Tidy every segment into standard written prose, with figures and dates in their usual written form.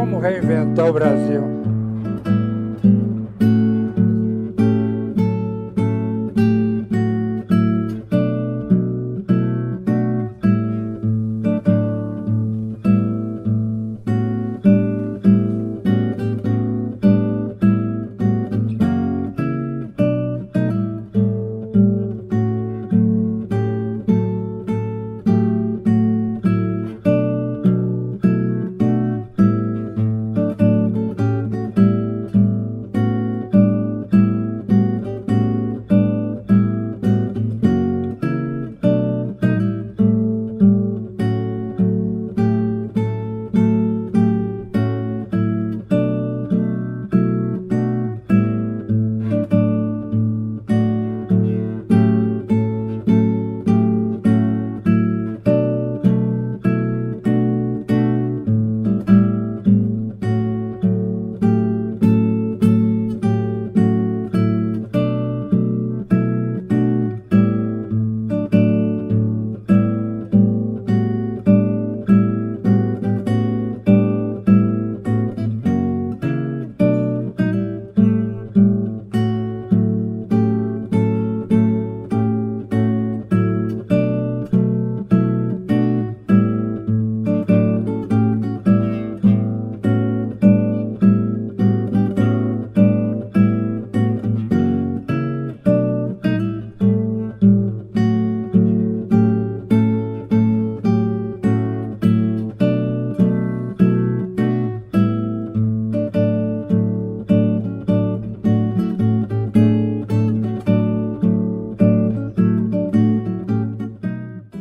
como reinventar o Brasil.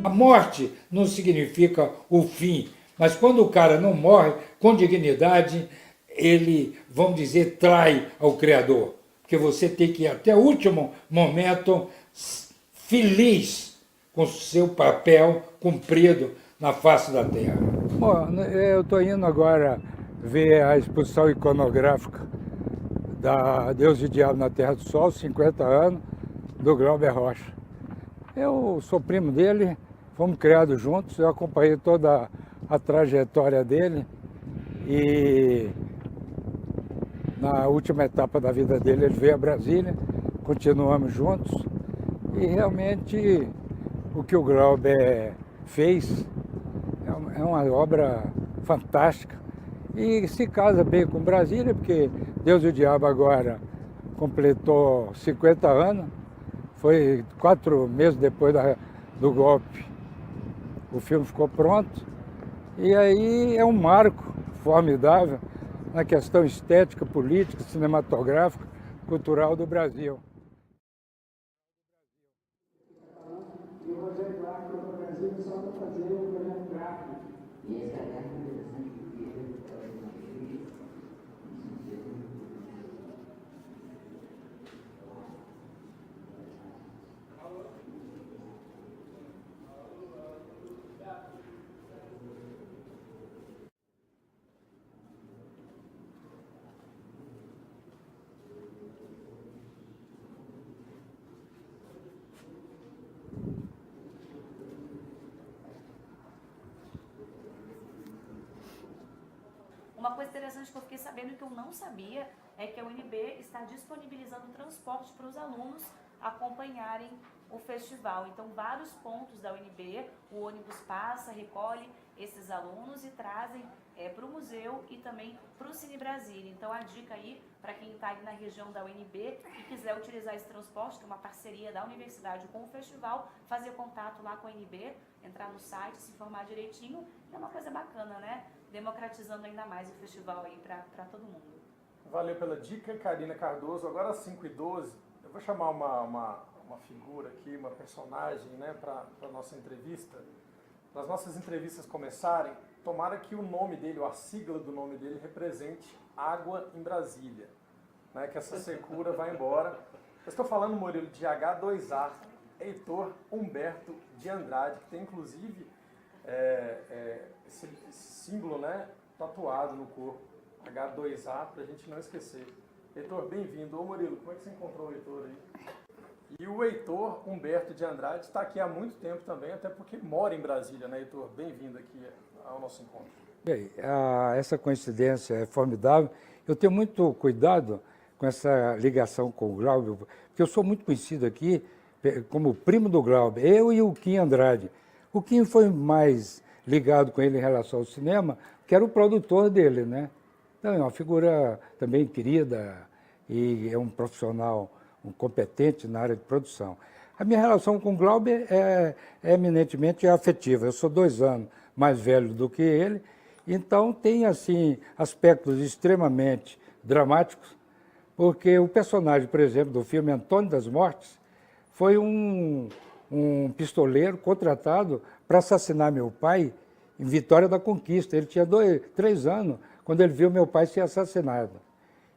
A morte não significa o fim, mas quando o cara não morre com dignidade, ele, vamos dizer, trai ao Criador. Porque você tem que ir até o último momento feliz com o seu papel cumprido na face da terra. Bom, eu estou indo agora ver a exposição iconográfica da Deus e o Diabo na Terra do Sol, 50 anos, do Glauber Rocha. Eu sou primo dele, fomos criados juntos, eu acompanhei toda a trajetória dele e na última etapa da vida dele ele veio a Brasília, continuamos juntos e realmente o que o Glauber fez é uma obra fantástica e se casa bem com Brasília, porque Deus e o Diabo agora completou 50 anos, foi 4 meses depois do golpe. O filme ficou pronto e aí é um marco formidável na questão estética, política, cinematográfica, cultural do Brasil. E o Rogério Clark foi para o Brasil só para fazer o projeto gráfico. E esse é interessante porque uma coisa interessante que eu fiquei sabendo que eu não sabia é que a UNB está disponibilizando transporte para os alunos acompanharem o festival. Então, vários pontos da UNB, o ônibus passa, recolhe esses alunos e trazem para o museu e também para o Cine Brasília. Então, a dica aí para quem está na região da UNB e quiser utilizar esse transporte, que é uma parceria da universidade com o festival, fazer contato lá com a UNB, entrar no site, se informar direitinho, é uma coisa bacana, né? Democratizando ainda mais o festival aí para todo mundo. Valeu pela dica, Karina Cardoso. Agora às 5h12, eu vou chamar uma figura aqui, uma personagem, né, para a nossa entrevista. Para as nossas entrevistas começarem, tomara que o nome dele, ou a sigla do nome dele, represente Água em Brasília, né, que essa secura vai embora. Eu estou falando, Murilo, de H2A, Heitor Humberto de Andrade, que tem inclusive esse símbolo, né, tatuado no corpo, H2A, para a gente não esquecer. Heitor, bem-vindo. Ô Murilo, como é que você encontrou o Heitor aí? E o Heitor Humberto de Andrade está aqui há muito tempo também, até porque mora em Brasília, né, Heitor? Bem-vindo aqui ao nosso encontro. Bem, essa coincidência é formidável. Eu tenho muito cuidado com essa ligação com o Glauber, porque eu sou muito conhecido aqui como primo do Glauber, eu e o Kim Andrade. O Kim foi mais ligado com ele em relação ao cinema, que era o produtor dele, né? Então, é uma figura também querida e é um profissional competente na área de produção. A minha relação com o Glauber é eminentemente afetiva. Eu sou 2 anos mais velho do que ele, então tem assim aspectos extremamente dramáticos, porque o personagem, por exemplo, do filme Antônio das Mortes foi um pistoleiro contratado para assassinar meu pai em Vitória da Conquista. Ele tinha 3 anos quando ele viu meu pai ser assassinado.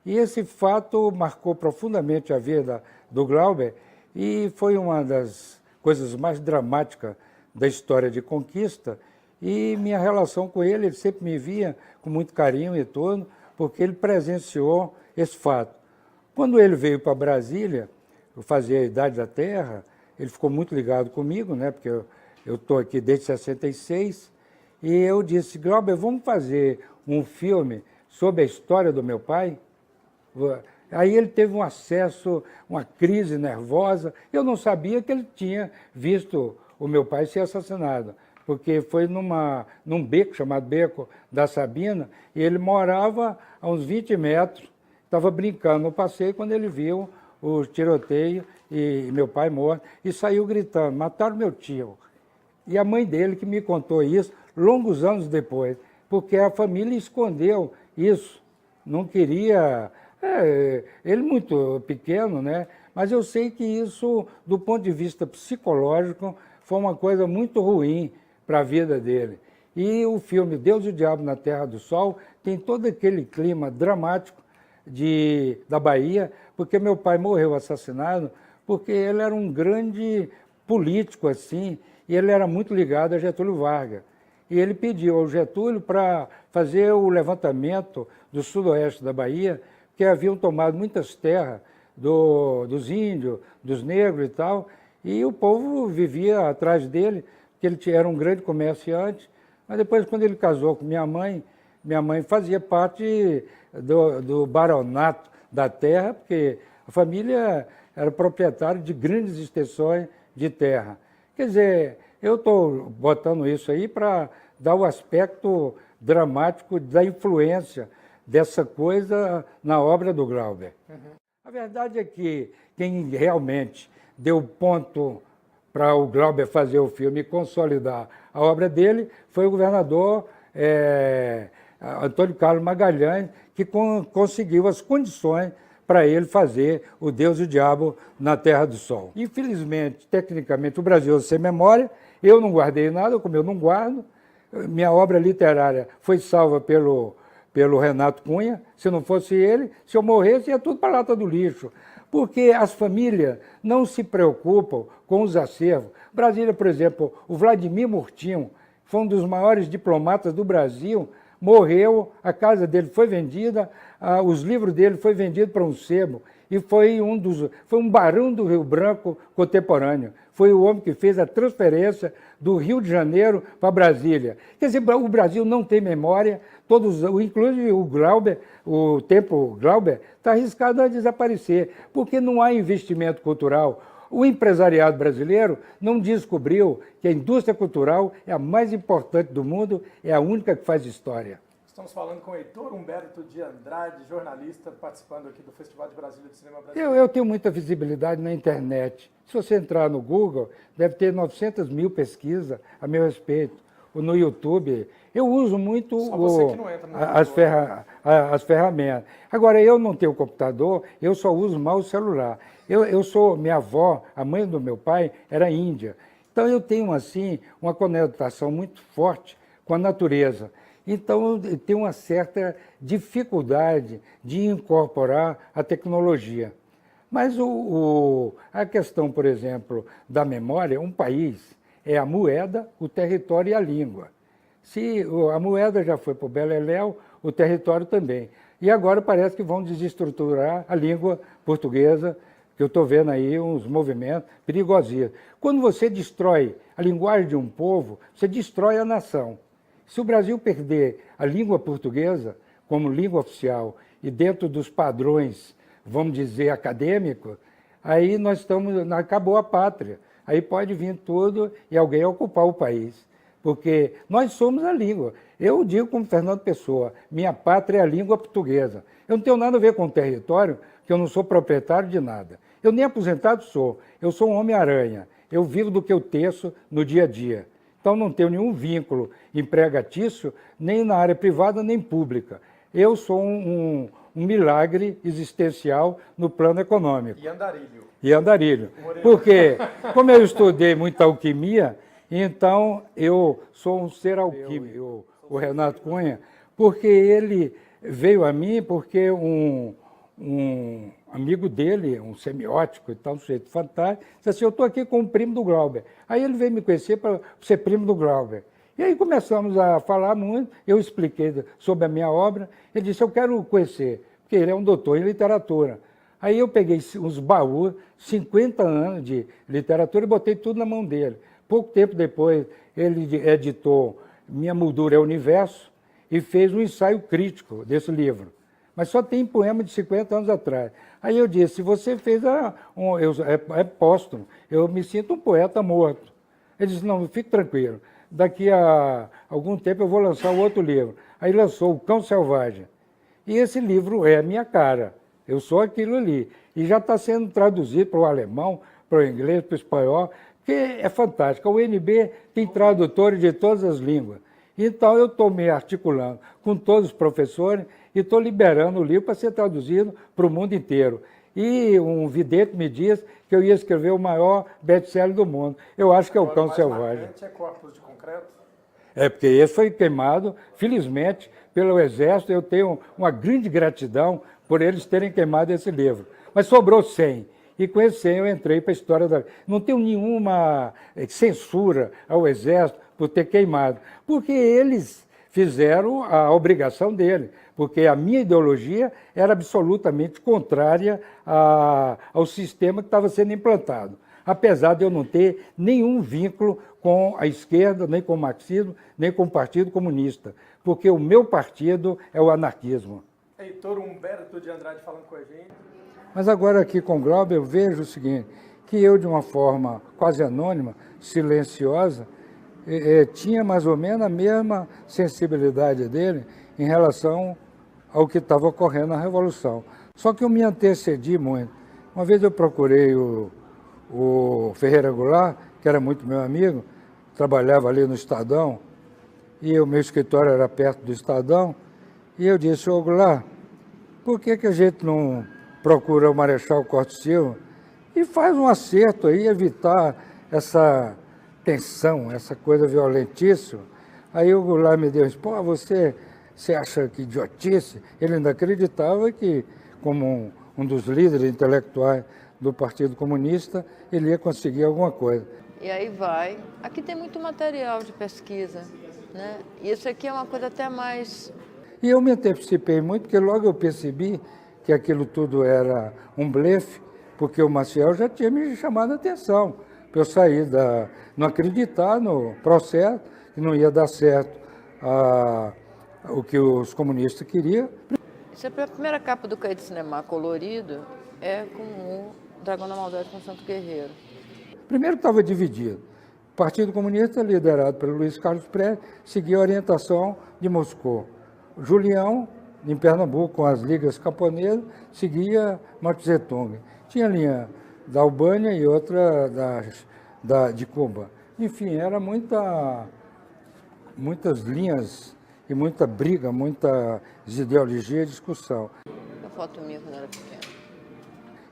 E esse fato marcou profundamente a vida do Glauber e foi uma das coisas mais dramáticas da história de Conquista. E minha relação com ele, ele sempre me via com muito carinho e tudo, porque ele presenciou esse fato. Quando ele veio para Brasília, eu fazia a Idade da Terra, ele ficou muito ligado comigo, né, porque eu estou aqui desde 66, e eu disse, Glauber, vamos fazer um filme sobre a história do meu pai? Aí ele teve um acesso, uma crise nervosa. Eu não sabia que ele tinha visto o meu pai ser assassinado, porque foi num beco chamado Beco da Sabina, e ele morava a uns 20 metros, estava brincando no passeio quando ele viu o tiroteio e meu pai morto, e saiu gritando, mataram meu tio. E a mãe dele que me contou isso longos anos depois, porque a família escondeu isso, não queria... ele muito pequeno, né? Mas eu sei que isso, do ponto de vista psicológico, foi uma coisa muito ruim para a vida dele. E o filme Deus e o Diabo na Terra do Sol tem todo aquele clima dramático da Bahia, porque meu pai morreu assassinado, porque ele era um grande político, assim, e ele era muito ligado a Getúlio Vargas. E ele pediu ao Getúlio para fazer o levantamento do sudoeste da Bahia, que haviam tomado muitas terras dos índios, dos negros e tal, e o povo vivia atrás dele, porque ele era um grande comerciante. Mas depois, quando ele casou com minha mãe fazia parte do baronato da terra, porque a família era proprietária de grandes extensões de terra. Quer dizer, eu estou botando isso aí para dar o aspecto dramático da influência dessa coisa na obra do Glauber. A verdade é que quem realmente deu ponto para o Glauber fazer o filme e consolidar a obra dele foi o governador Antônio Carlos Magalhães, que conseguiu as condições para ele fazer o Deus e o Diabo na Terra do Sol. Infelizmente, tecnicamente, o Brasil é sem memória, eu não guardei nada, como eu não guardo, minha obra literária foi salva pelo Renato Cunha. Se não fosse ele, se eu morresse, ia tudo para a lata do lixo. Porque as famílias não se preocupam com os acervos. Brasília, por exemplo, o Vladimir Murtinho, foi um dos maiores diplomatas do Brasil, morreu, a casa dele foi vendida, os livros dele foi vendido para um sebo, e foi um barão do Rio Branco contemporâneo. Foi o homem que fez a transferência do Rio de Janeiro para Brasília. Quer dizer, o Brasil não tem memória, inclusive o Glauber, o Templo Glauber, está arriscado a desaparecer, porque não há investimento cultural. O empresariado brasileiro não descobriu que a indústria cultural é a mais importante do mundo, é a única que faz história. Estamos falando com o Heitor Humberto de Andrade, jornalista, participando aqui do Festival de Brasília de Cinema Brasileiro. Eu tenho muita visibilidade na internet. Se você entrar no Google, deve ter 900 mil pesquisas a meu respeito. Ou no YouTube. Eu uso muito as ferramentas. Agora, eu não tenho computador, eu só uso mal o celular. Minha avó, a mãe do meu pai, era índia. Então, eu tenho, assim, uma conotação muito forte com a natureza. Então, eu tenho uma certa dificuldade de incorporar a tecnologia. Mas a questão, por exemplo, da memória, um país é a moeda, o território e a língua. Se a moeda já foi para o Beleléu, o território também. E agora parece que vão desestruturar a língua portuguesa, que eu estou vendo aí uns movimentos perigosíssimos. Quando você destrói a linguagem de um povo, você destrói a nação. Se o Brasil perder a língua portuguesa como língua oficial e dentro dos padrões, vamos dizer, acadêmicos, aí nós estamos, acabou a pátria. Aí pode vir tudo e alguém ocupar o país. Porque nós somos a língua. Eu digo como Fernando Pessoa, minha pátria é a língua portuguesa. Eu não tenho nada a ver com o território, que eu não sou proprietário de nada. Eu nem aposentado sou, eu sou um homem-aranha. Eu vivo do que eu teço no dia a dia. Então não tenho nenhum vínculo empregatício, nem na área privada, nem pública. Eu sou um milagre existencial no plano econômico. E andarilho. E andarilho. Porque, como eu estudei muita alquimia, então eu sou um ser alquímico, o Renato Cunha, porque ele veio a mim porque um amigo dele, um semiótico e tal, um sujeito fantástico, disse assim, eu estou aqui com o primo do Glauber. Aí ele veio me conhecer para ser primo do Glauber. E aí começamos a falar muito, eu expliquei sobre a minha obra, ele disse, eu quero conhecer, porque ele é um doutor em literatura. Aí eu peguei uns baús, 50 anos de literatura e botei tudo na mão dele. Pouco tempo depois, ele editou Minha Moldura é o Universo e fez um ensaio crítico desse livro. Mas só tem poema de 50 anos atrás. Aí eu disse, você fez é póstumo, eu me sinto um poeta morto. Ele disse, não, fique tranquilo, daqui a algum tempo eu vou lançar um outro livro. Aí lançou O Cão Selvagem. E esse livro é a minha cara, eu sou aquilo ali. E já está sendo traduzido para o alemão, para o inglês, para o espanhol, que é fantástico. A UNB tem tradutores de todas as línguas. Então eu estou me articulando com todos os professores e estou liberando o livro para ser traduzido para o mundo inteiro. E um vidente me disse que eu ia escrever o maior best-seller do mundo. Eu acho que é O Cão Selvagem. É Corpos de Concreto? É, porque esse foi queimado, felizmente, pelo Exército. Eu tenho uma grande gratidão por eles terem queimado esse livro. Mas sobrou 100. E com esse 100 eu entrei para a história da... Não tenho nenhuma censura ao Exército por ter queimado, porque eles fizeram a obrigação dele, porque a minha ideologia era absolutamente contrária ao sistema que estava sendo implantado, apesar de eu não ter nenhum vínculo com a esquerda, nem com o marxismo, nem com o Partido Comunista, porque o meu partido é o anarquismo. Heitor Humberto de Andrade falando com a gente. Mas agora aqui com o Glauber eu vejo o seguinte, que eu de uma forma quase anônima, silenciosa, tinha mais ou menos a mesma sensibilidade dele em relação ao que estava ocorrendo na Revolução. Só que eu me antecedi muito. Uma vez eu procurei o Ferreira Goulart, que era muito meu amigo, trabalhava ali no Estadão, e o meu escritório era perto do Estadão, e eu disse, ô Goulart, por que a gente não procura o Marechal Cortes Silva e faz um acerto aí, evitar essa tensão, essa coisa violentíssima? Aí o Goulart me deu, pô, você acha que idiotice? Ele ainda acreditava que, como um dos líderes intelectuais do Partido Comunista, ele ia conseguir alguma coisa. E aí vai. Aqui tem muito material de pesquisa, né? E isso aqui é uma coisa até mais... E eu me antecipei muito, porque logo eu percebi que aquilo tudo era um blefe, porque o Maciel já tinha me chamado a atenção, para eu sair não acreditar no processo, que não ia dar certo o que os comunistas queriam. Isso é a primeira capa do Cahiers de Cinema colorido, é com o Dragão da Maldade com o Santo Guerreiro. Primeiro estava dividido. O Partido Comunista, liderado pelo Luiz Carlos Prestes, seguia a orientação de Moscou. O Julião, em Pernambuco, com as ligas camponesas, seguia Mao Tse-tung. Tinha a linha da Albânia e outra de Cuba. Enfim, era muitas linhas e muita briga, muitas ideologias e discussão. A foto minha quando eu era pequena.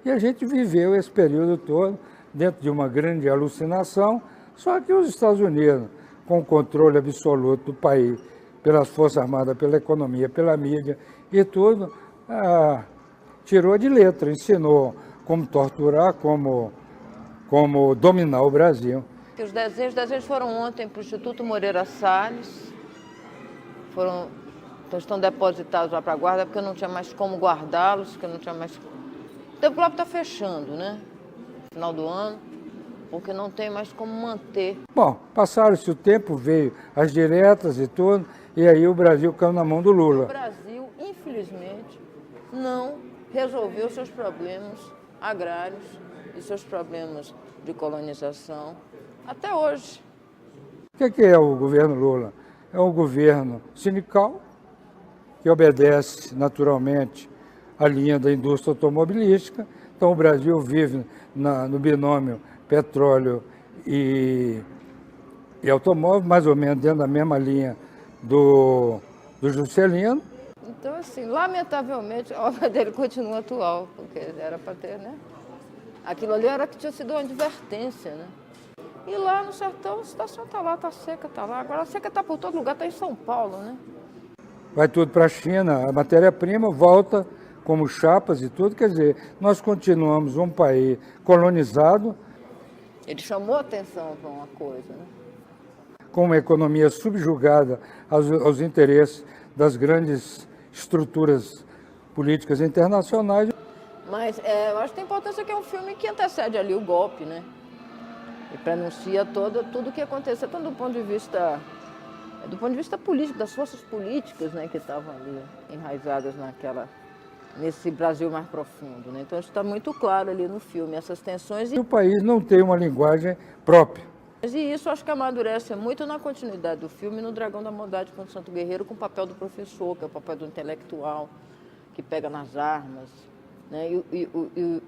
E a gente viveu esse período todo dentro de uma grande alucinação, só que os Estados Unidos, com o controle absoluto do país, pelas Forças Armadas, pela economia, pela mídia e tudo, tirou de letra, ensinou como torturar, como dominar o Brasil. Os desenhos foram ontem para o Instituto Moreira Salles, estão depositados lá para a guarda, porque eu não tinha mais como guardá-los, porque eu não tinha mais... O Templo está fechando, né? No final do ano. porque não tem mais como manter. Bom, passaram-se o tempo, veio as diretas e tudo, e aí o Brasil caiu na mão do O Lula. Brasil, infelizmente, não resolveu seus problemas agrários e seus problemas de colonização até hoje. O que é o governo Lula? É um governo sindical, que obedece naturalmente à linha da indústria automobilística. Então o Brasil vive no binômio petróleo e automóvel, mais ou menos dentro da mesma linha do Juscelino. Então, assim, lamentavelmente, a obra dele continua atual, porque era para ter, né? Aquilo ali era que tinha sido uma advertência, né? E lá no sertão a situação está lá, está seca, está lá. Agora a seca está por todo lugar, está em São Paulo, né? Vai tudo para a China, a matéria-prima volta como chapas e tudo. Quer dizer, nós continuamos um país colonizado. Ele chamou atenção para uma coisa, né? Com uma economia subjugada aos interesses das grandes estruturas políticas internacionais. Mas eu acho que tem importância que é um filme que antecede ali o golpe, né? E pronuncia tudo o que aconteceu, tanto do ponto de vista político, das forças políticas, né, que estavam ali enraizadas nesse Brasil mais profundo, né? Então isso está muito claro ali no filme, essas tensões. E o país não tem uma linguagem própria. E isso acho que amadurece muito na continuidade do filme, no Dragão da Maldade com o Santo Guerreiro, com o papel do professor, que é o papel do intelectual, que pega nas armas. Né? E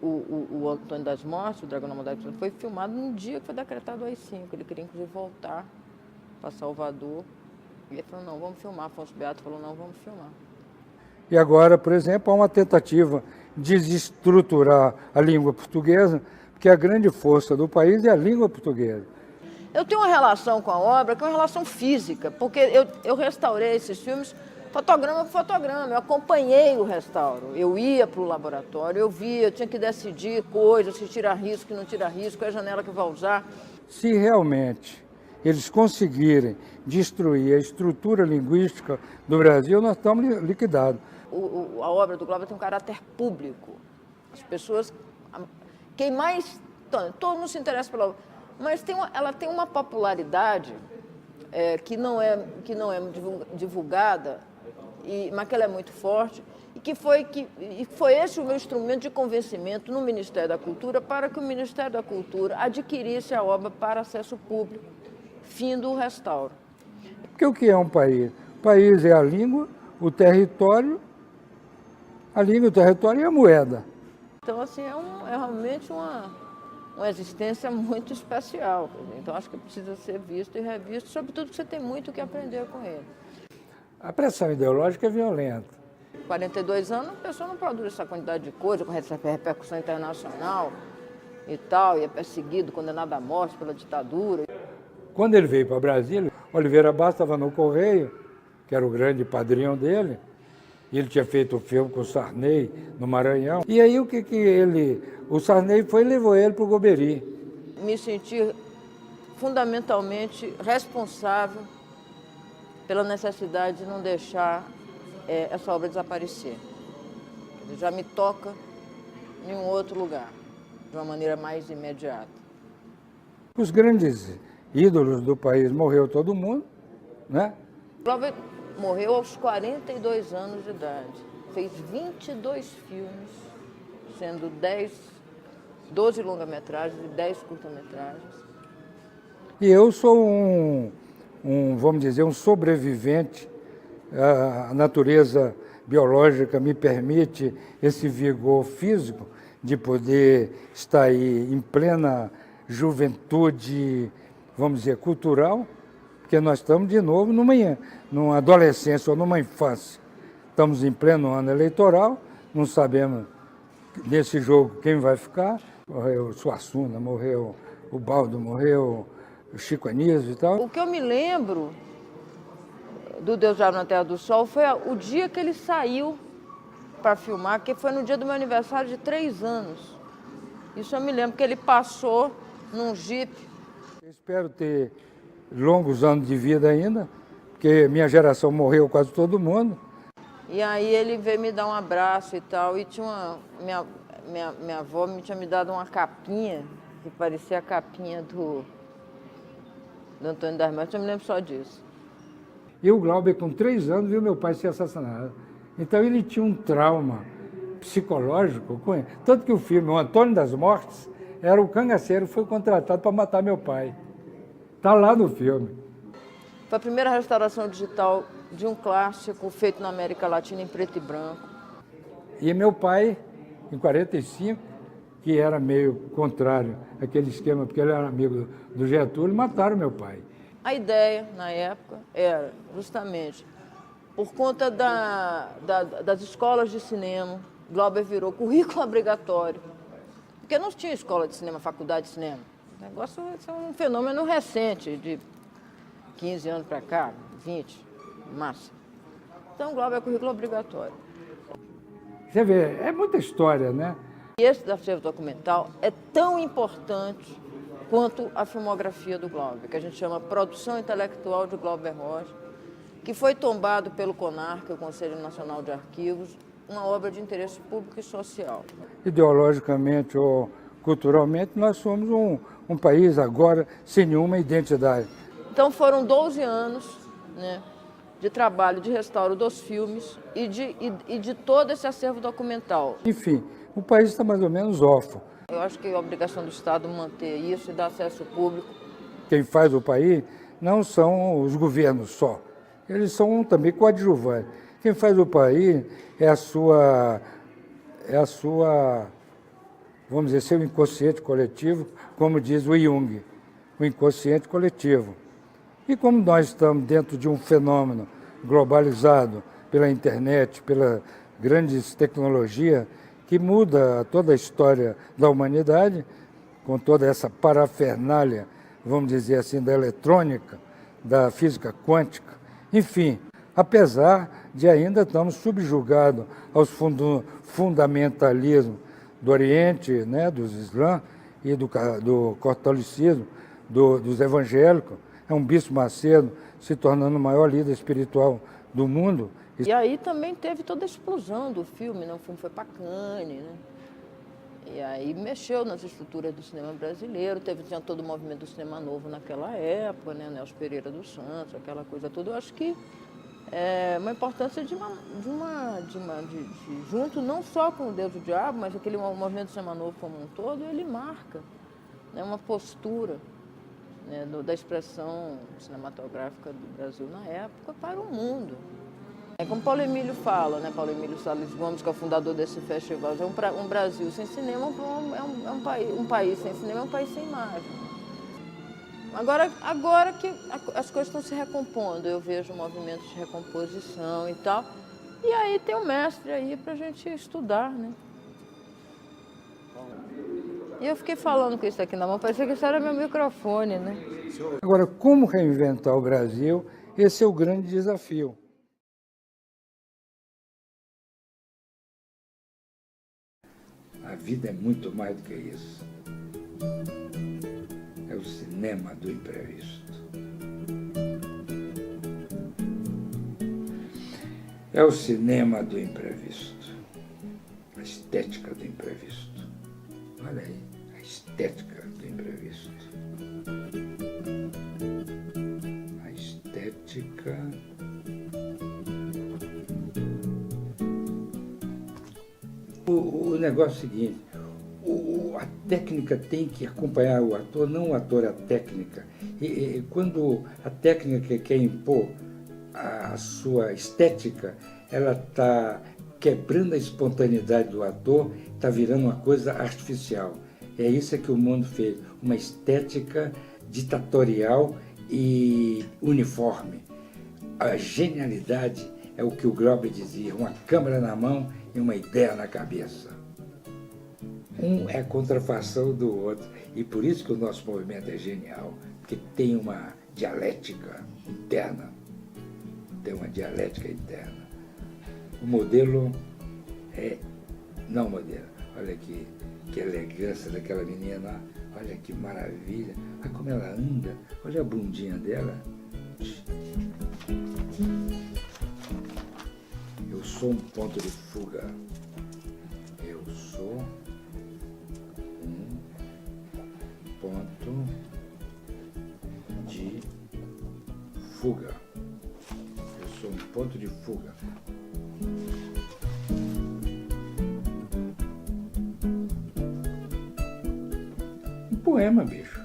o Antônio das Mortes, o Dragão da Maldade, foi filmado num dia que foi decretado o AI-5. Ele queria, inclusive, voltar para Salvador. E ele falou, não, vamos filmar. Afonso Beato falou, não, vamos filmar. E agora, por exemplo, há uma tentativa de desestruturar a língua portuguesa, porque a grande força do país é a língua portuguesa. Eu tenho uma relação com a obra que é uma relação física, porque eu restaurei esses filmes fotograma por fotograma, eu acompanhei o restauro, eu ia para o laboratório, eu via, eu tinha que decidir coisas, se tira risco, não tira risco, qual é a janela que vai usar. Se realmente eles conseguirem destruir a estrutura linguística do Brasil, nós estamos liquidados. A obra do Glauber tem um caráter público. As pessoas, quem mais, todo mundo se interessa pela obra, mas ela tem uma popularidade que não é divulgada, mas que ela é muito forte, e que foi esse o meu instrumento de convencimento no Ministério da Cultura, para que o Ministério da Cultura adquirisse a obra para acesso público, fim do restauro. Porque o que é um país? O país é a língua, o território, e a moeda. Então, assim, é realmente uma existência muito especial. Então, acho que precisa ser visto e revisto, sobretudo porque você tem muito o que aprender com ele. A pressão ideológica é violenta. 42 anos, a pessoa não produz essa quantidade de coisa, com essa repercussão internacional e tal, e é perseguido, condenado à morte pela ditadura. Quando ele veio para Brasília, Oliveira Bastos estava no Correio, que era o grande padrinho dele, e ele tinha feito o filme com o Sarney, no Maranhão. E aí o Sarney foi e levou ele para o Goberi. Me senti fundamentalmente responsável pela necessidade de não deixar essa obra desaparecer. Ele já me toca em um outro lugar, de uma maneira mais imediata. Os grandes ídolos do país, morreu todo mundo, né? Glauber morreu aos 42 anos de idade. Fez 22 filmes, sendo 12 longa-metragens e 10 curta-metragens. E eu sou vamos dizer, um sobrevivente. A natureza biológica me permite esse vigor físico de poder estar aí em plena juventude, vamos dizer, cultural, porque nós estamos de novo numa adolescência ou numa infância. Estamos em pleno ano eleitoral, não sabemos nesse jogo quem vai ficar. Morreu o Suassuna, morreu o Baldo, morreu o Chico Anísio e tal. O que eu me lembro do Deus Diabo na Terra do Sol foi o dia que ele saiu para filmar, que foi no dia do meu aniversário de 3 anos. Isso eu me lembro, que ele passou num jipe. Eu espero ter longos anos de vida ainda, porque minha geração morreu quase todo mundo. E aí ele veio me dar um abraço e tal, e tinha minha avó tinha me dado uma capinha que parecia a capinha do Antônio das Mães, eu me lembro só disso. E o Glauber, com 3 anos, viu meu pai ser assassinado. Então ele tinha um trauma psicológico com ele. Tanto que o filme, O Antônio das Mortes, era o cangaceiro que foi contratado para matar meu pai. Está lá no filme. Foi a primeira restauração digital de um clássico feito na América Latina em preto e branco. E meu pai, em 45, que era meio contrário àquele esquema, porque ele era amigo do Getúlio, mataram meu pai. A ideia, na época, era justamente por conta das escolas de cinema, Glauber virou currículo obrigatório, porque não tinha escola de cinema, faculdade de cinema. O negócio é um fenômeno recente, de 15 anos para cá, 20, máximo. Então, Glauber é currículo obrigatório. Você vê, é muita história, né? E esse acervo documental é tão importante quanto a filmografia do Glauber, que a gente chama Produção Intelectual de Glauber Rocha, que foi tombado pelo CONARC, o Conselho Nacional de Arquivos, uma obra de interesse público e social. Ideologicamente ou culturalmente, nós somos um país agora sem nenhuma identidade. Então foram 12 anos, né, de trabalho de restauro dos filmes e de todo esse acervo documental. Enfim, o país está mais ou menos órfão. Eu acho que é a obrigação do Estado manter isso e dar acesso público. Quem faz o país não são os governos só, eles são também coadjuvantes. Quem faz o país é a sua, vamos dizer, seu inconsciente coletivo, como diz o Jung, o inconsciente coletivo. E como nós estamos dentro de um fenômeno globalizado pela internet, pelas grandes tecnologias, que muda toda a história da humanidade, com toda essa parafernália, vamos dizer assim, da eletrônica, da física quântica, enfim, apesar de ainda estamos subjugados aos fundamentalismos do Oriente, né, dos Islã e do catolicismo, dos evangélicos. É um Bispo Macedo se tornando o maior líder espiritual do mundo. E aí também teve toda a explosão do filme, né? O filme foi para Cannes, né? E aí mexeu nas estruturas do cinema brasileiro, tinha todo o movimento do cinema novo naquela época, né? Nelson Pereira dos Santos, aquela coisa toda. Eu acho que é uma importância de junto não só com o Deus e o Diabo, mas aquele movimento do cinema novo como um todo, ele marca, né, uma postura, né, da expressão cinematográfica do Brasil na época para o mundo. É como Paulo Emílio fala, né, Paulo Emílio Salles Gomes, que é o fundador desse festival, um Brasil sem cinema um país sem cinema é um país sem imagem. Agora que as coisas estão se recompondo, eu vejo movimentos de recomposição e tal, e aí tem um mestre aí para a gente estudar, né? E eu fiquei falando com isso aqui na mão, parecia que isso era meu microfone, né? Agora, como reinventar o Brasil? Esse é o grande desafio. A vida é muito mais do que isso. É o cinema do imprevisto. É o cinema do imprevisto. A estética do imprevisto. Olha aí, a estética do imprevisto. A estética... O negócio é o seguinte, a técnica tem que acompanhar o ator, não o ator a técnica. E quando a técnica quer impor a sua estética, ela está quebrando a espontaneidade do ator, está virando uma coisa artificial. É isso que o mundo fez, uma estética ditatorial e uniforme. A genialidade é o que o Glauber dizia, uma câmera na mão e uma ideia na cabeça. Um é a contrafação do outro. E por isso que o nosso movimento é genial, porque tem uma dialética interna. Tem uma dialética interna. O modelo é... Não modelo. Olha que elegância daquela menina. Olha que maravilha. Olha como ela anda. Olha a bundinha dela. Eu sou um ponto de fuga. Eu sou um ponto de fuga. Eu sou um ponto de fuga. Um poema, bicho.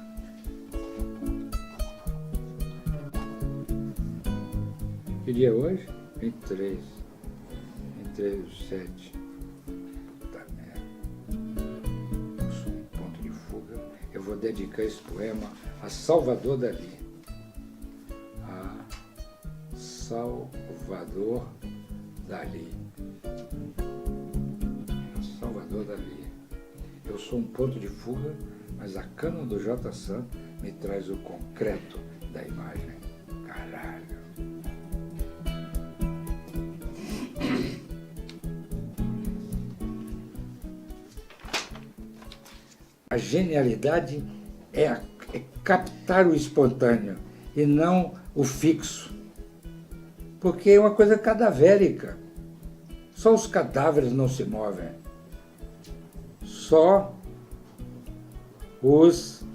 Que dia é hoje? 23. 23 do 7. Tá merda. Eu sou um ponto de fuga. Eu vou dedicar esse poema a Salvador Dalí. A Salvador Dalí. Salvador Dalí. Eu sou um ponto de fuga, mas a cana do J. Sam me traz o concreto da imagem. Caralho. A genialidade é captar o espontâneo e não o fixo. Porque é uma coisa cadavérica. Só os cadáveres não se movem. Só os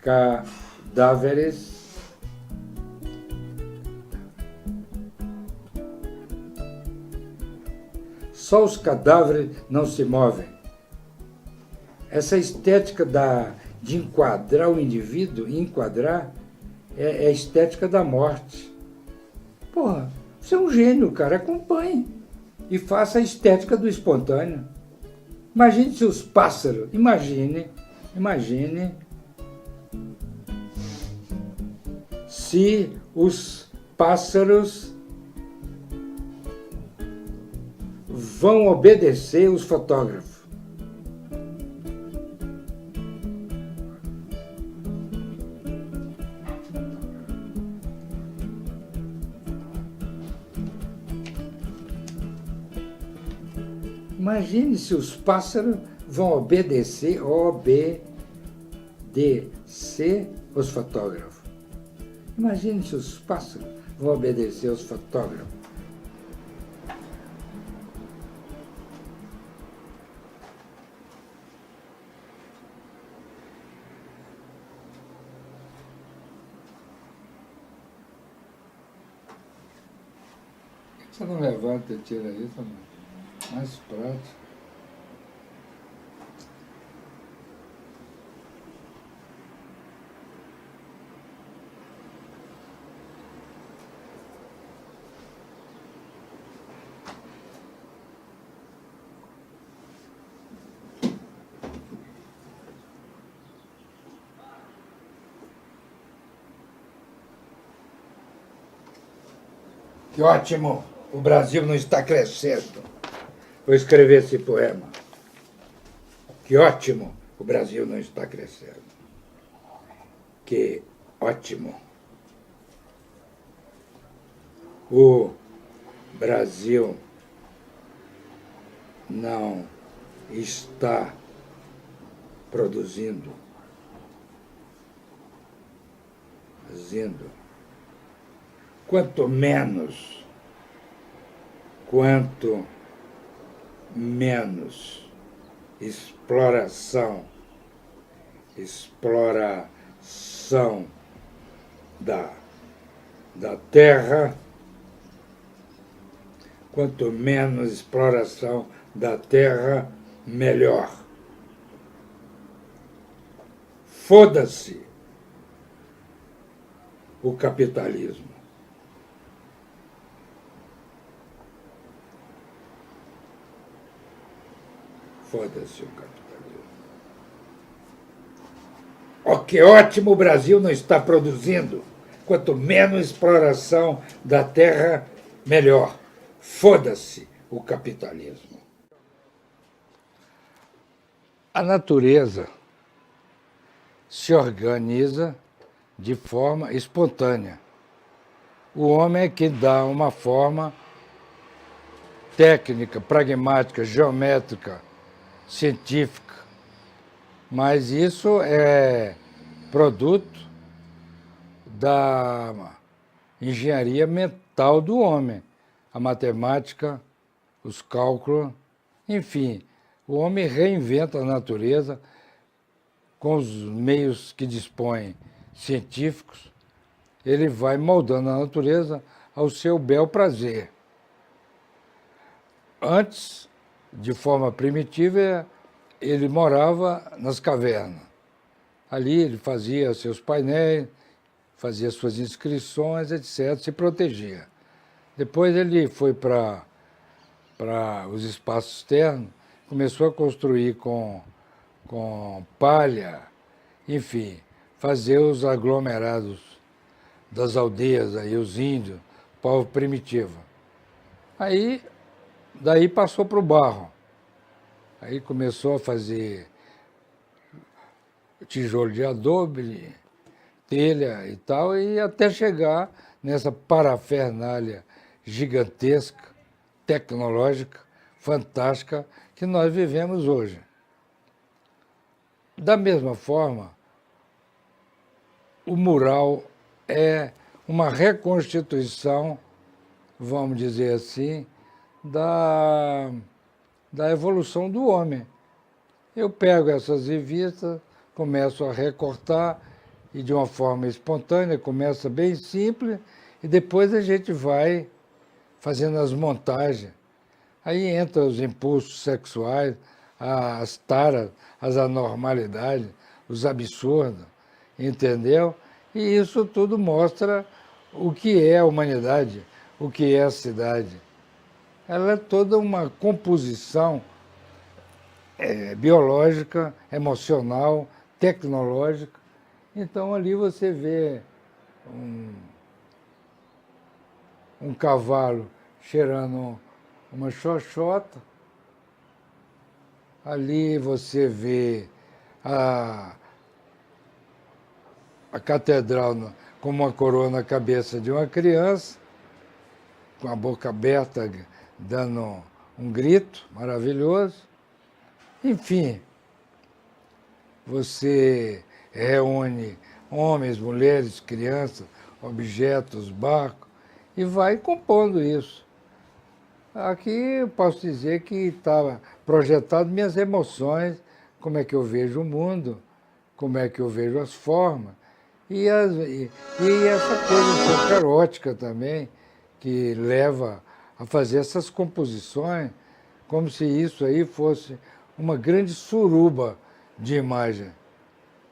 cadáveres não se movem. Essa estética de enquadrar o indivíduo, é a estética da morte. Porra, você é um gênio, cara, acompanhe e faça a estética do espontâneo. Imagine se os pássaros, imagine se os pássaros vão obedecer os fotógrafos. Imagine se os pássaros vão obedecer os fotógrafos. Imagine se os pássaros vão obedecer os fotógrafos. Por que você não levanta e tira isso, mano? Mais prático. Que ótimo! O Brasil não está crescendo. Vou escrever esse poema. Que ótimo! O Brasil não está crescendo. Que ótimo! O Brasil não está produzindo. Quanto menos exploração da terra, quanto menos exploração da terra, melhor. Foda-se o capitalismo. Foda-se o capitalismo. Oh, que ótimo, o Brasil não está produzindo. Quanto menos exploração da terra, melhor. Foda-se o capitalismo. A natureza se organiza de forma espontânea. O homem é que dá uma forma técnica, pragmática, geométrica, científica, mas isso é produto da engenharia mental do homem, a matemática, os cálculos, enfim, o homem reinventa a natureza com os meios que dispõe científicos, ele vai moldando a natureza ao seu bel prazer. Antes, de forma primitiva, ele morava nas cavernas. Ali ele fazia seus painéis, fazia suas inscrições, etc., se protegia. Depois ele foi para os espaços externos, começou a construir com palha, enfim, fazer os aglomerados das aldeias, aí, os índios, povo primitivo. Aí, daí passou para o barro. Aí começou a fazer tijolo de adobe, telha e tal, e até chegar nessa parafernália gigantesca, tecnológica, fantástica, que nós vivemos hoje. Da mesma forma, o mural é uma reconstituição, vamos dizer assim, da evolução do homem. Eu pego essas revistas, começo a recortar, e de uma forma espontânea, começa bem simples, e depois a gente vai fazendo as montagens. Aí entram os impulsos sexuais, as taras, as anormalidades, os absurdos, entendeu? E isso tudo mostra o que é a humanidade, o que é a cidade. Ela é toda uma composição biológica, emocional, tecnológica. Então ali você vê um cavalo cheirando uma xoxota, ali você vê a catedral com uma coroa na cabeça de uma criança, com a boca aberta, dando um grito maravilhoso. Enfim, você reúne homens, mulheres, crianças, objetos, barcos, e vai compondo isso. Aqui eu posso dizer que estava projetado minhas emoções, como é que eu vejo o mundo, como é que eu vejo as formas, e essa coisa um pouco erótica também, que leva a fazer essas composições, como se isso aí fosse uma grande suruba de imagem,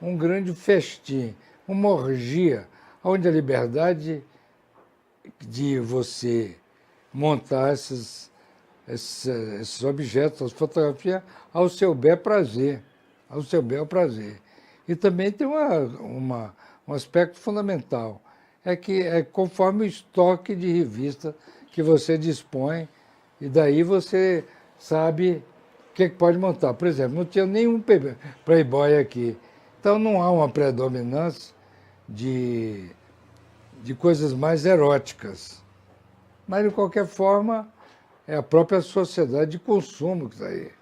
um grande festim, uma orgia, onde a liberdade de você montar esses objetos, as fotografias, ao seu bel prazer, ao seu bel prazer. E também tem um aspecto fundamental, é que é conforme o estoque de revista que você dispõe, e daí você sabe o que pode montar. Por exemplo, não tinha nenhum Playboy aqui, então não há uma predominância de coisas mais eróticas. Mas, de qualquer forma, é a própria sociedade de consumo que está aí.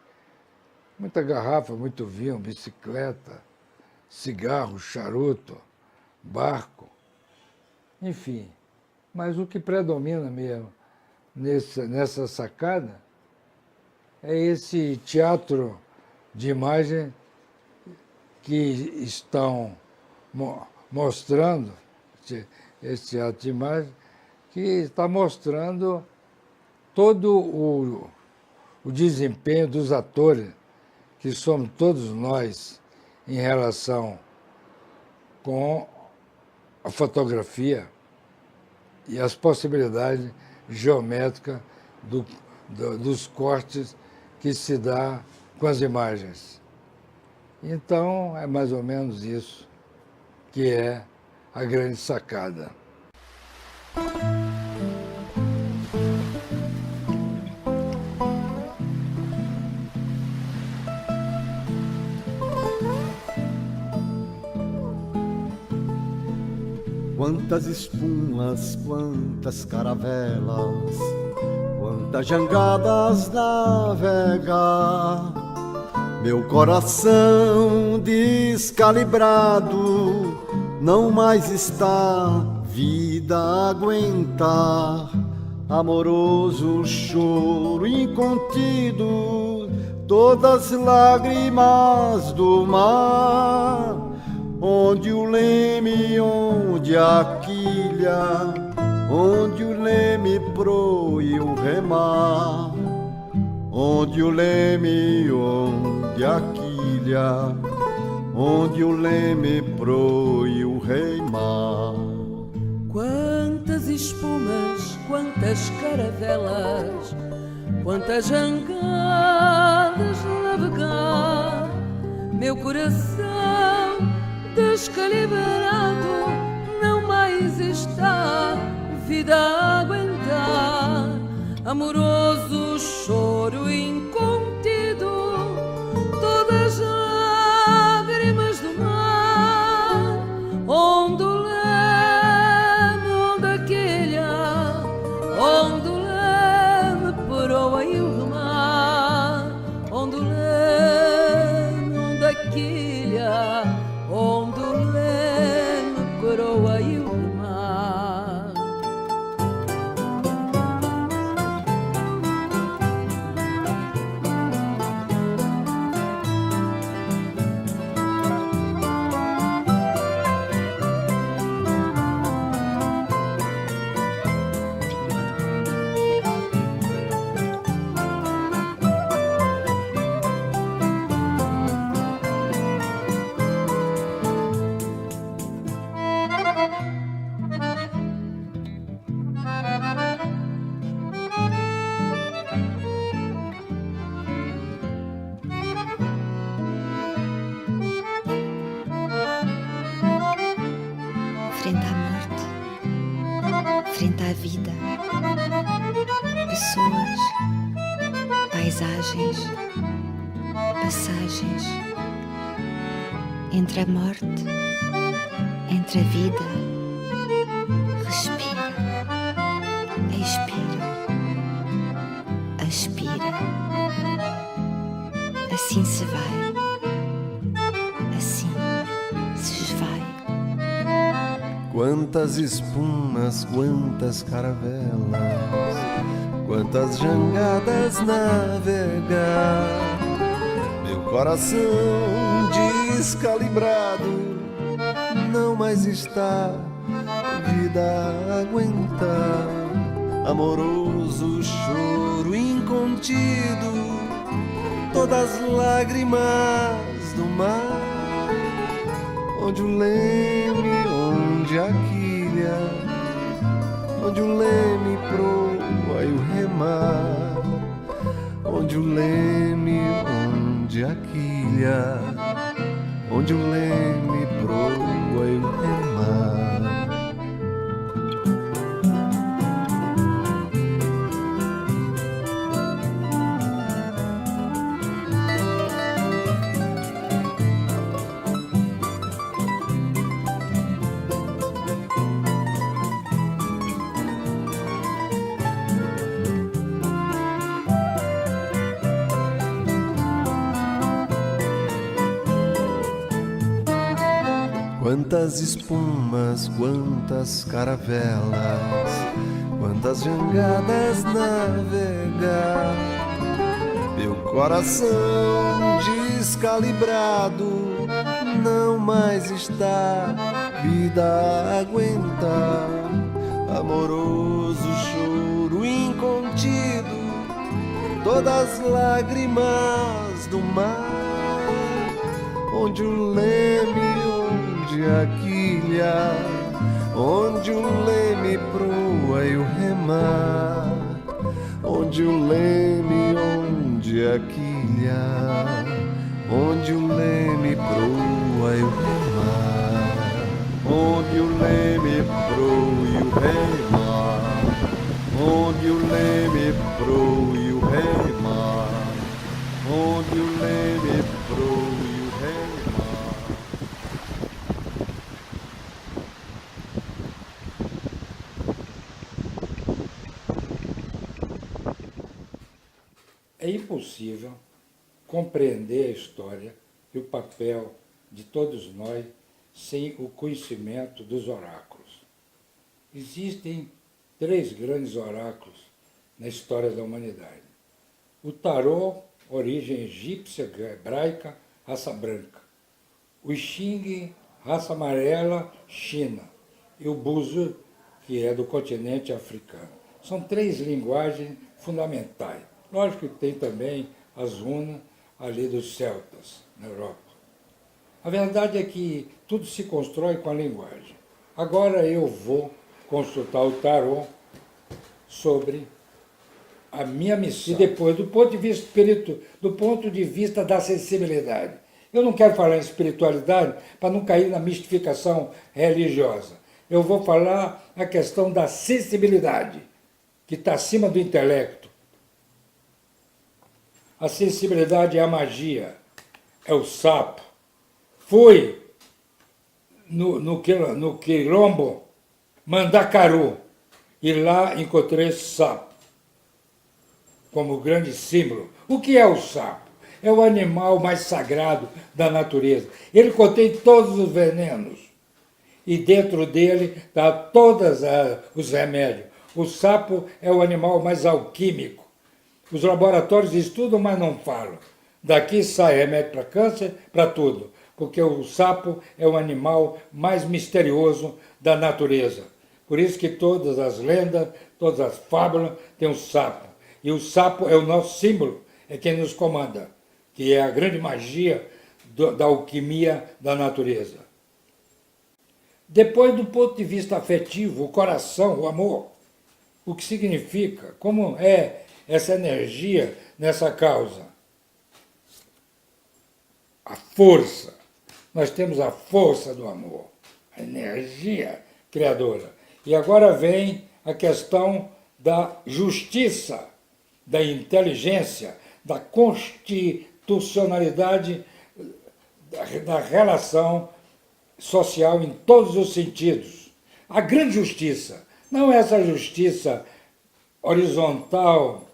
Muita garrafa, muito vinho, bicicleta, cigarro, charuto, barco, enfim. Mas o que predomina mesmo nessa sacada é esse teatro de imagem que estão mostrando, esse teatro de imagem, que está mostrando todo o desempenho dos atores, que somos todos nós, em relação com a fotografia e as possibilidades geométricas dos cortes que se dá com as imagens. Então, é mais ou menos isso que é a grande sacada. Quantas espumas, quantas caravelas, quantas jangadas navega, meu coração descalibrado não mais está vida a aguentar. Amoroso choro incontido, todas lágrimas do mar, onde o leme, onde a quilha, onde o leme proe o remar, onde o leme, onde a quilha, onde o leme proe o remar. Quantas espumas, quantas caravelas, quantas jangadas navegar, meu coração descalibrado não mais está vida a aguentar, amoroso choro incontido, todas lágrimas do mar, onde o leme, onde a quilha, onde o leme proa e o remar, onde o leme, onde a quilha, onde o leme proa e o remar. Frente à morte, frente à vida, pessoas, paisagens, passagens, entre a morte, entre a vida, respira, expira, aspira, assim se vai, assim se esvai. Quantas espumas, quantas caravelas, quantas jangadas navegar, meu coração descalibrado não mais está vida a aguentar, amoroso choro incontido, todas lágrimas do mar, onde o leme, onde a quilha, onde o leme proa e o remar, onde o leme, onde a quilha, onde o leme proa e o remar. Quantas espumas, quantas caravelas, quantas jangadas navegar, meu coração descalibrado não mais está vida a aguentar, amoroso choro incontido, todas lágrimas do mar, onde o leme, onde a quilha, onde o leme proa e o remar, onde o leme, onde a quilha, onde o leme proa e o remar, onde o leme proa e o remar, onde o leme proa e o remar, onde o leme proa e o remar. É impossível compreender a história e o papel de todos nós sem o conhecimento dos oráculos. Existem 3 grandes oráculos na história da humanidade. O tarô, origem egípcia, hebraica, raça branca. O Xing, raça amarela, China. E o Buzo, que é do continente africano. São 3 linguagens fundamentais. Lógico que tem também as runas ali dos celtas, na Europa. A verdade é que tudo se constrói com a linguagem. Agora eu vou consultar o tarô sobre a minha missão. E depois, do ponto de vista espiritual, do ponto de vista da sensibilidade. Eu não quero falar em espiritualidade para não cair na mistificação religiosa. Eu vou falar a questão da sensibilidade, que está acima do intelecto. A sensibilidade é a magia, é o sapo. Fui no quilombo Mandacaru e lá encontrei esse sapo como grande símbolo. O que é o sapo? É o animal mais sagrado da natureza. Ele contém todos os venenos e dentro dele dá todos os remédios. O sapo é o animal mais alquímico. Os laboratórios estudam, mas não falam. Daqui sai remédio para câncer, para tudo, porque o sapo é o animal mais misterioso da natureza. Por isso que todas as lendas, todas as fábulas têm um sapo. E o sapo é o nosso símbolo, é quem nos comanda, que é a grande magia da alquimia da natureza. Depois, do ponto de vista afetivo, o coração, o amor, o que significa, como é essa energia nessa causa. A força. Nós temos a força do amor, a energia criadora. E agora vem a questão da justiça, da inteligência, da constitucionalidade da relação social em todos os sentidos. A grande justiça, não essa justiça horizontal,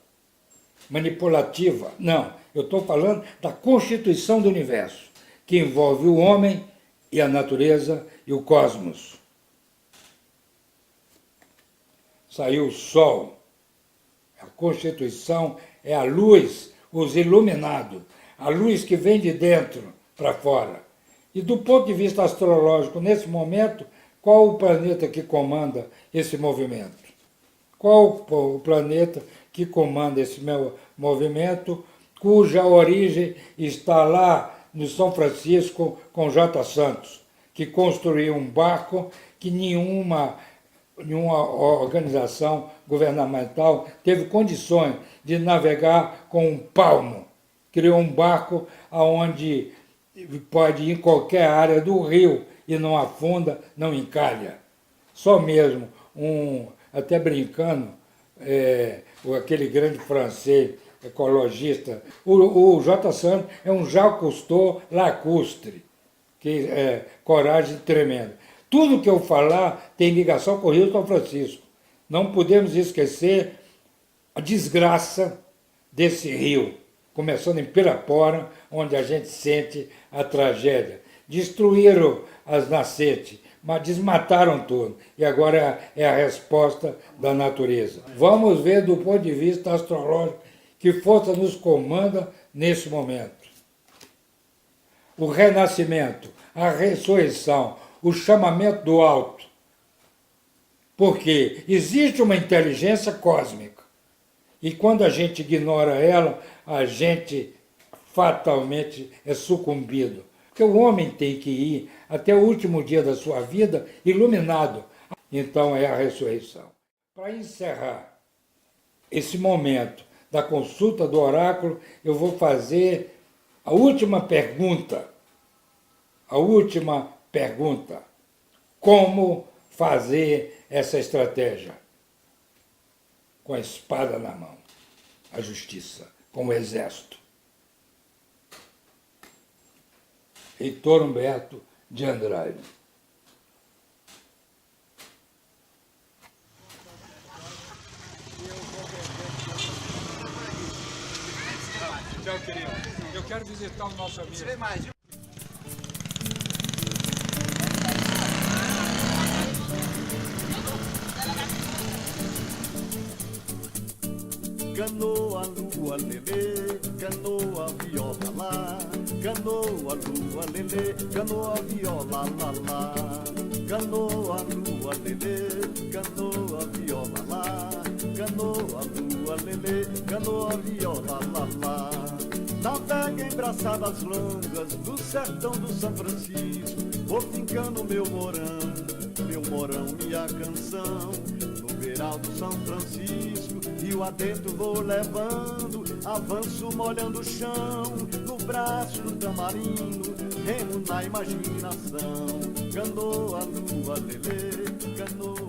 manipulativa, não. Eu estou falando da constituição do universo, que envolve o homem e a natureza e o cosmos. Saiu o sol. A Constituição é a luz, os iluminados, a luz que vem de dentro para fora. E do ponto de vista astrológico, nesse momento, qual o planeta que comanda esse movimento? Qual o planeta que comanda esse meu movimento, cuja origem está lá no São Francisco com J. Santos, que construiu um barco que nenhuma organização governamental teve condições de navegar com um palmo. Criou um barco onde pode ir em qualquer área do rio e não afunda, não encalha. Só mesmo, até brincando, aquele grande francês ecologista, o J. Santos é um Jacques Cousteau lacustre, que é coragem tremenda. Tudo que eu falar tem ligação com o Rio São Francisco. Não podemos esquecer a desgraça desse rio, começando em Pirapora, onde a gente sente a tragédia. Destruíram as nascentes, mas desmataram tudo. E agora é a resposta da natureza. Vamos ver do ponto de vista astrológico que força nos comanda nesse momento. O renascimento, a ressurreição, o chamamento do alto. Porque existe uma inteligência cósmica. E quando a gente ignora ela, a gente fatalmente é sucumbido. Porque o homem tem que ir até o último dia da sua vida iluminado. Então é a ressurreição. Para encerrar esse momento da consulta do oráculo, eu vou fazer a última pergunta. A última pergunta. Como fazer essa estratégia? Com a espada na mão. A justiça. Com o exército. Heitor Humberto de Andrade. Tchau, querido. Eu quero visitar o nosso amigo. Canoa, lua, lelê, canoa. Canoa, lua, lelê, canoa, viola, lá, lá. Canoa, lua, lelê, canoa, viola, lá. Canoa, lua, lelê, canoa, viola, lá, lá. Navega em braçadas longas do sertão do São Francisco, vou fincando meu morão, minha canção. No beiral do São Francisco, rio adentro vou levando, avanço molhando o chão, no braço do tamarino, remo na imaginação. Canoa, lua, lelê, canoa.